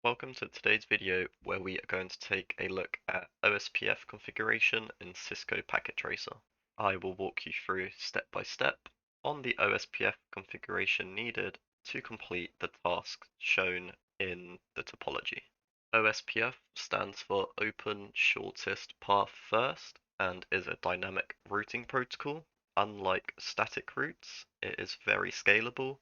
Welcome to today's video where we are going to take a look at OSPF configuration in Cisco Packet Tracer. I will walk you through step by step on the OSPF configuration needed to complete the task shown in the topology. OSPF stands for Open Shortest Path First and is a dynamic routing protocol. Unlike static routes, it is very scalable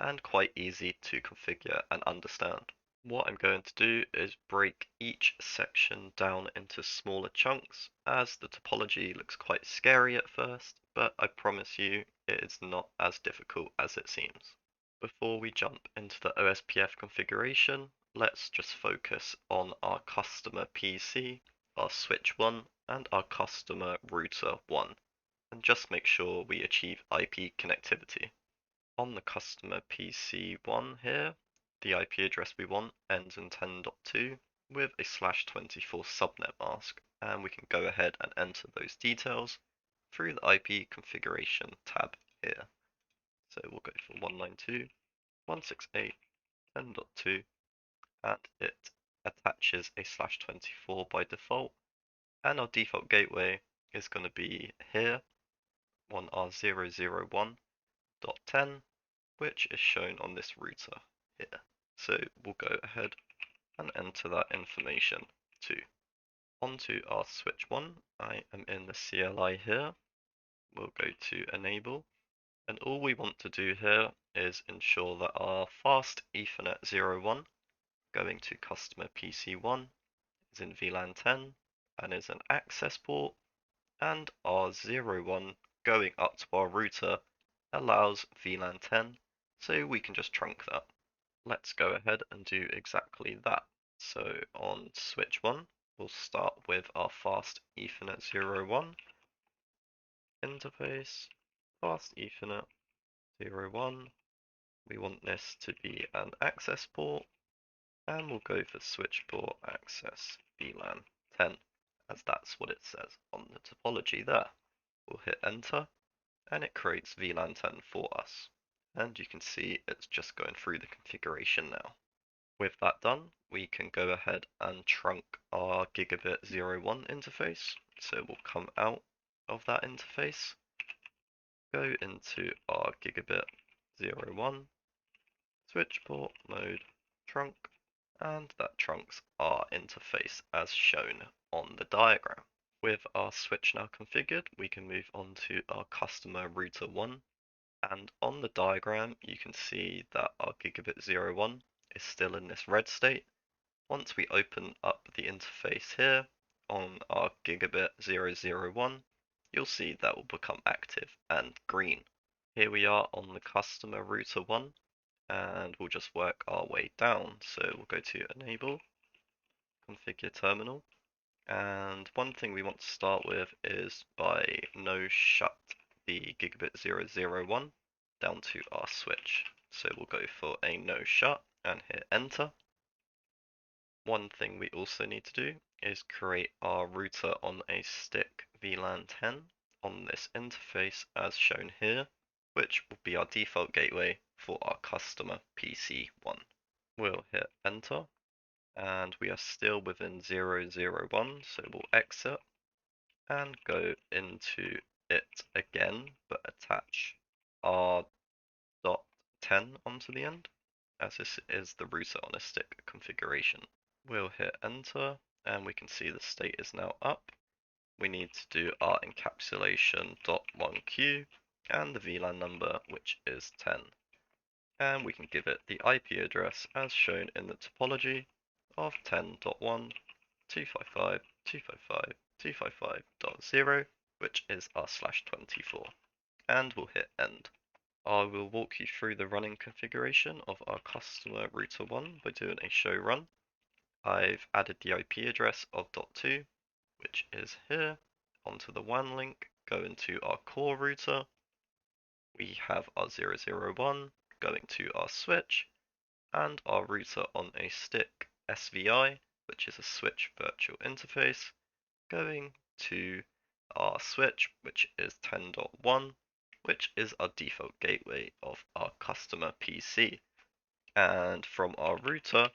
and quite easy to configure and understand. What I'm going to do is break each section down into smaller chunks, as the topology looks quite scary at first, but I promise you it is not as difficult as it seems. Before we jump into the OSPF configuration, let's just focus on our customer PC, our switch 1, and our customer router 1, and just make sure we achieve IP connectivity. On the customer PC1 here, the IP address we want ends in 10.2 with a /24 subnet mask, and we can go ahead and enter those details through the IP configuration tab here. So we'll go for 192.168.10.2, and it attaches a /24 by default, and our default gateway is going to be here on our 001.10, which is shown on this router here. So we'll go ahead and enter that information too. Onto our switch 1, I am in the CLI here. We'll go to enable, and all we want to do here is ensure that our fast Ethernet 01 going to customer PC1 is in VLAN 10 and is an access port, and our 01 going up to our router allows VLAN 10, so we can just trunk that. Let's go ahead and do exactly that. So on switch 1, we'll start with our fast Ethernet 01 interface, fast Ethernet 01. We want this to be an access port, and we'll go for switch port access VLAN 10, as that's what it says on the topology there. We'll hit enter, and it creates VLAN 10 for us. And you can see it's just going through the configuration now. With that done, we can go ahead and trunk our gigabit 01 interface. So we'll come out of that interface, go into our gigabit 01, switch port mode, trunk, and that trunks our interface as shown on the diagram. With our switch now configured, we can move on to our customer router 1, and on the diagram you can see that our gigabit 01 is still in this red state. Once we open up the interface here on our gigabit 001, you'll see that will become active and green. Here we are on the customer router 1, and we'll just work our way down. So we'll go to enable, configure terminal, and one thing we want to start with is by no shut the gigabit 001 down to our switch. So we'll go for a no shut and hit enter. One thing we also need to do is create our router on a stick VLAN 10 on this interface as shown here, which will be our default gateway for our customer PC1. We'll hit enter, and we are still within 001, so we'll exit and go into it again, but attach our .10 onto the end, as this is the router on a stick configuration. We'll hit enter, and we can see the state is now up. We need to do our encapsulation .1q and the VLAN number, which is 10. And we can give it the IP address as shown in the topology of 10.1.255.255.255.0, which is our /24. And we'll hit end. I will walk you through the running configuration of our customer router 1 by doing a show run. I've added the IP address of .2, which is here, onto the WAN link, go into our core router. We have our 001 going to our switch, and our router on a stick SVI, which is a switch virtual interface, going to our switch, which is 10.1, which is our default gateway of our customer PC. And from our router,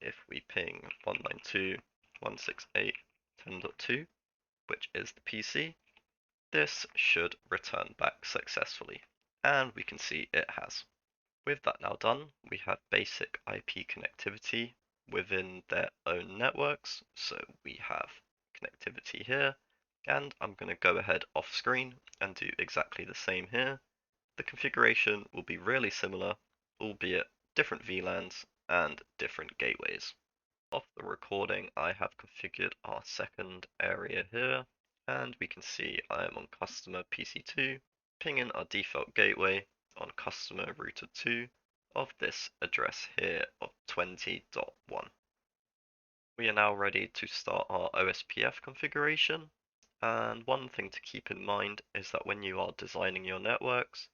if we ping 192.168.10.2, which is the PC, this should return back successfully, and we can see it has. With that now done, we have basic IP connectivity within their own networks. So we have connectivity here, and I'm going to go ahead off screen and do exactly the same here. The configuration will be really similar, albeit different VLANs and different gateways. Off the recording, I have configured our second area here, and we can see I am on customer PC2, pinging our default gateway on customer router 2 of this address here of 20.1. We are now ready to start our OSPF configuration, and one thing to keep in mind is that when you are designing your networks,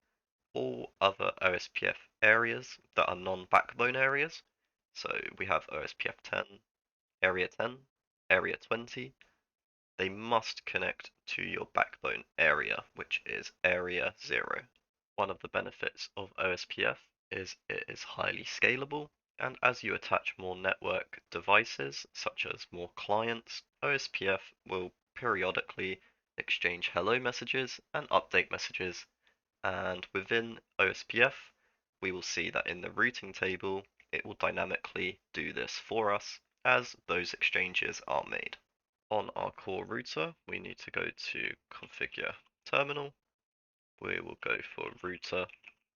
all other OSPF areas that are non-backbone areas, so we have OSPF 10, Area 10, Area 20, they must connect to your backbone area, which is Area 0. One of the benefits of OSPF is it is highly scalable, and as you attach more network devices, such as more clients, OSPF will periodically exchange hello messages and update messages, and within OSPF, we will see that in the routing table, it will dynamically do this for us as those exchanges are made. On our core router, we need to go to configure terminal. We will go for router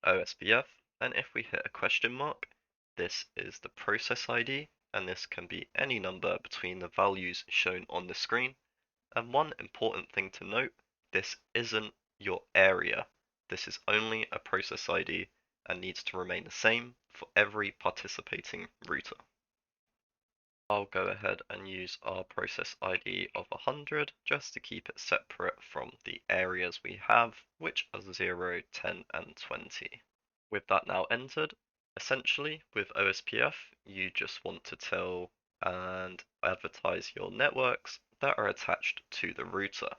OSPF, and if we hit a question mark, this is the process ID, and this can be any number between the values shown on the screen. And one important thing to note, this isn't your area. This is only a process ID and needs to remain the same for every participating router. I'll go ahead and use our process ID of 100 just to keep it separate from the areas we have, which are 0, 10, and 20. With that now entered, essentially with OSPF, you just want to tell and advertise your networks that are attached to the router.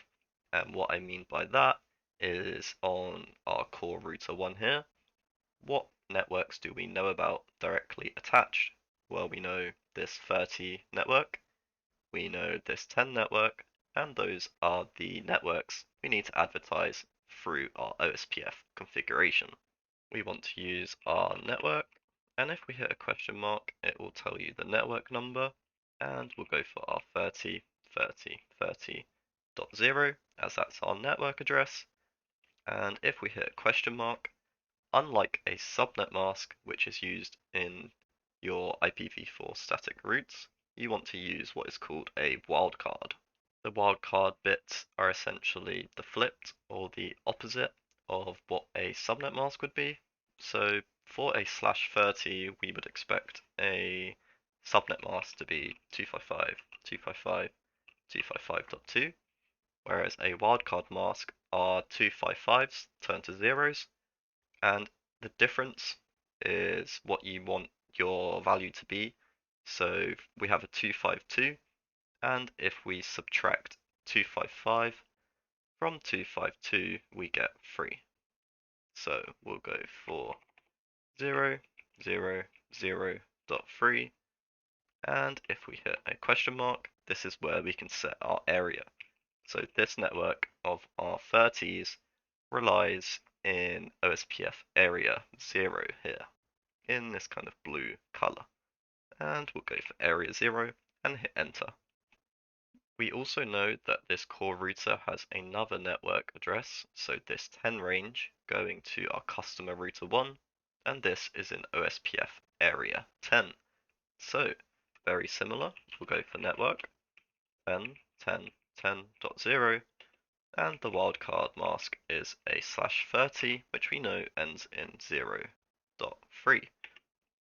And what I mean by that is on our core router 1 here, what networks do we know about directly attached? Well, we know this 30 network, we know this 10 network, and those are the networks we need to advertise through our OSPF configuration. We want to use our network, and if we hit a question mark, it will tell you the network number, and we'll go for our 30, 30, 30.0, as that's our network address. And if we hit a question mark, unlike a subnet mask, which is used in your IPv4 static routes, you want to use what is called a wildcard. The wildcard bits are essentially the flipped or the opposite of what a subnet mask would be. So for a /30, we would expect a subnet mask to be 255, 255, 255.2, whereas a wildcard mask are 255s turned to zeros, and the difference is what you want your value to be. So we have a 252, and if we subtract 255 from 252, we get 3. So we'll go for 0, 0, 0.3, and if we hit a question mark, this is where we can set our area. So this network of our 30s relies in OSPF area 0 here, in this kind of blue color. And we'll go for area 0 and hit enter. We also know that this core router has another network address, so this 10 range going to our customer router 1, and this is in OSPF area 10. So very similar, we'll go for network 10, 10, 10.0, and the wildcard mask is a /30, which we know ends in 0.3.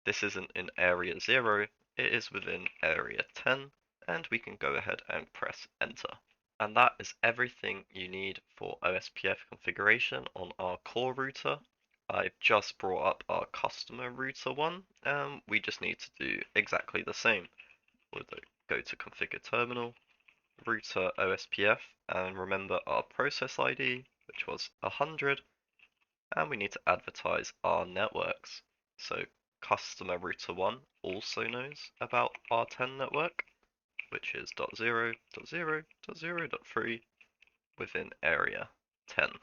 This isn't in area 0, it is within area 10, and we can go ahead and press enter. And that is everything you need for OSPF configuration on our core router. I've just brought up our customer router one, and we just need to do exactly the same. We'll go to configure terminal, router OSPF, and remember our process ID, which was 100, and we need to advertise our networks. So customer router 1 also knows about our 10 network, which is .0.0.0.3 within area 10.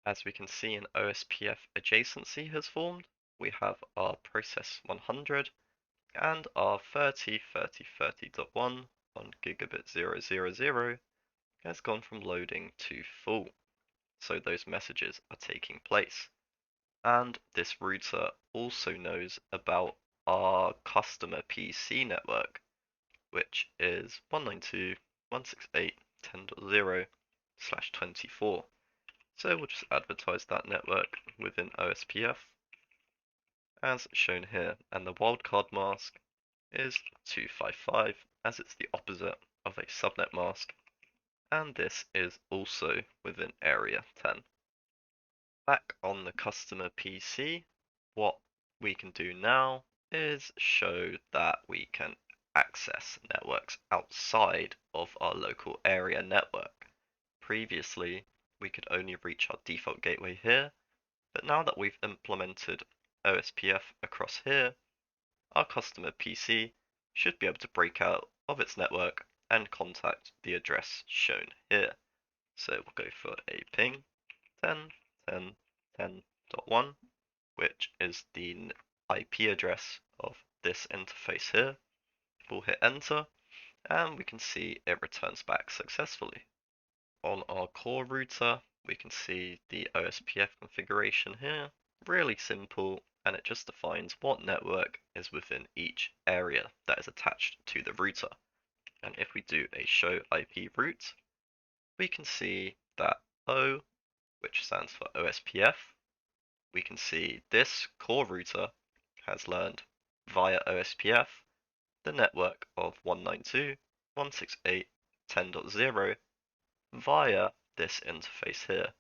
As we can see, an OSPF adjacency has formed. We have our process 100 and our 30.30.30.1 on gigabit 000 has gone from loading to full. So those messages are taking place. And this router also knows about our customer PC network, which is 192.168.10.0/24. So we'll just advertise that network within OSPF as shown here, and the wildcard mask is 255 as it's the opposite of a subnet mask, and this is also within area 10. Back on the customer PC, what we can do now is show that we can access networks outside of our local area network. Previously, we could only reach our default gateway here, but now that we've implemented OSPF across here, our customer PC should be able to break out of its network and contact the address shown here. So we'll go for a ping 10.10.10.1, which is the IP address of this interface here. We'll hit enter and we can see it returns back successfully. On our core router, we can see the OSPF configuration here. Really simple, and it just defines what network is within each area that is attached to the router. And if we do a show IP route, we can see that O, which stands for OSPF, we can see this core router has learned via OSPF the network of 192.168.10.0 via this interface here.